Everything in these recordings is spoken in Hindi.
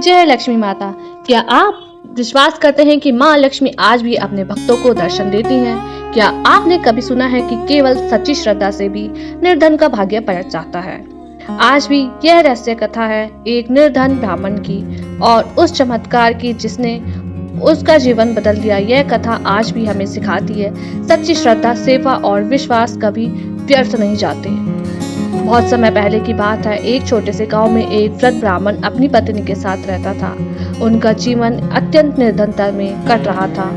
जय लक्ष्मी माता। क्या आप विश्वास करते हैं कि माँ लक्ष्मी आज भी अपने भक्तों को दर्शन देती हैं? क्या आपने कभी सुना है कि केवल सच्ची श्रद्धा से भी निर्धन का भाग्य पलट जाता है? आज भी यह रहस्य कथा है एक निर्धन ब्राह्मण की और उस चमत्कार की जिसने उसका जीवन बदल दिया। यह कथा आज भी हमें सिखाती है सच्ची श्रद्धा, सेवा और विश्वास कभी व्यर्थ नहीं जाते। बहुत समय पहले की बात है। एक छोटे से गांव में एक वृद्ध ब्राह्मण अपनी पत्नी के साथ रहता था। उनका जीवन अत्यंत निर्धनता में कट रहा था।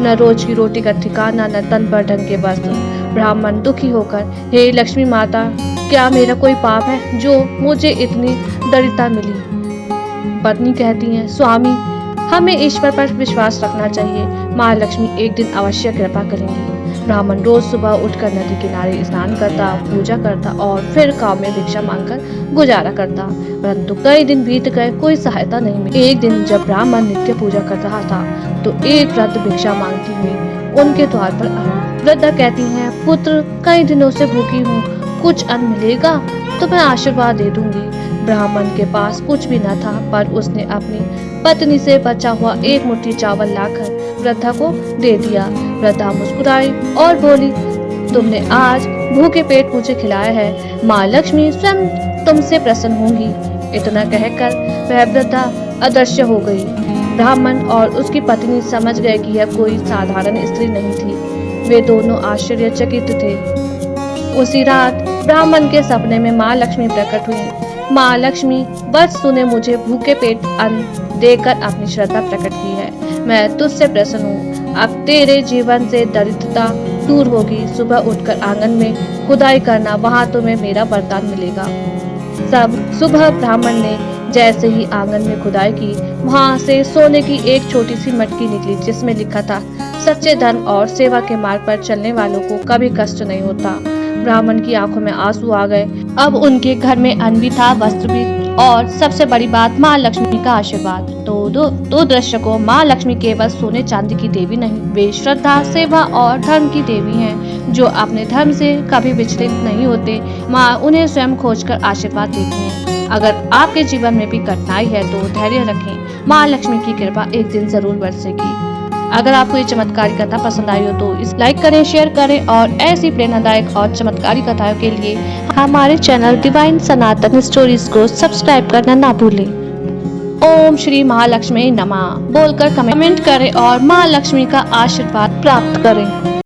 न रोज की रोटी का ठिकाना, न तन पर ढंग के वस्त्र। ब्राह्मण दुखी होकर, हे लक्ष्मी माता, क्या मेरा कोई पाप है जो मुझे इतनी दरिद्रता मिली? पत्नी कहती है, स्वामी, हमें ईश्वर पर विश्वास रखना चाहिए। माँ लक्ष्मी एक दिन अवश्य कृपा करेंगी। ब्राह्मण रोज सुबह उठकर नदी किनारे स्नान करता, पूजा करता और फिर गांव में भिक्षा मांगकर गुजारा करता। परंतु कई दिन बीत गए, कोई सहायता नहीं मिली। एक दिन जब ब्राह्मण नित्य पूजा कर रहा था तो एक वृद्ध भिक्षा मांगती हुई उनके द्वार पर आई। वृद्धा कहती है, पुत्र, कई दिनों से भूखी हूँ, कुछ अन्न मिलेगा तो मैं आशीर्वाद दे दूंगी। ब्राह्मण के पास कुछ भी न था, पर उसने अपनी पत्नी से बचा हुआ एक मुट्ठी चावल लाकर वृद्धा को दे दिया। वृद्धा मुस्कुराई और बोली, तुमने आज भूखे पेट मुझे खिलाया है, माँ लक्ष्मी स्वयं तुमसे प्रसन्न होंगी। इतना कहकर वह वृद्धा अदृश्य हो गई। ब्राह्मण और उसकी पत्नी समझ गए कि यह कोई साधारण स्त्री नहीं थी। वे दोनों आश्चर्यचकित थे। उसी रात ब्राह्मण के सपने में माँ लक्ष्मी प्रकट हुई। माँ लक्ष्मी, बस तूने मुझे भूखे पेट अन्न देकर अपनी श्रद्धा प्रकट की है। मैं तुझसे प्रसन्न हूँ। अब तेरे जीवन से दरिद्रता दूर होगी। सुबह उठकर आंगन में खुदाई करना, वहाँ तुम्हें मेरा वरदान मिलेगा। सब सुबह ब्राह्मण ने जैसे ही आंगन में खुदाई की, वहाँ से सोने की एक छोटी सी मटकी निकली जिसमें लिखा था, सच्चे धर्म और सेवा के मार्ग पर चलने वालों को कभी कष्ट नहीं होता। ब्राह्मण की आंखों में आंसू आ गए। अब उनके घर में अन्न भी था, वस्त्र भी, और सबसे बड़ी बात माँ लक्ष्मी का आशीर्वाद। तो दर्शकों, माँ लक्ष्मी केवल सोने चांदी की देवी नहीं, वे श्रद्धा, सेवा और धर्म की देवी हैं, जो अपने धर्म से कभी विचलित नहीं होते। माँ उन्हें स्वयं खोजकर आशीर्वाद देती हैं। अगर आपके जीवन में भी कठिनाई है तो धैर्य रखें, माँ लक्ष्मी की कृपा एक दिन जरूर बरसेगी। अगर आपको ये चमत्कारी कथा पसंद आई हो तो इस लाइक करें, शेयर करें और ऐसी प्रेरणादायक और चमत्कारी कथाओं के लिए हमारे चैनल डिवाइन सनातन स्टोरीज को सब्सक्राइब करना ना भूलें। ओम श्री महालक्ष्मी नमः बोलकर कमेंट करें और माँ लक्ष्मी का आशीर्वाद प्राप्त करें।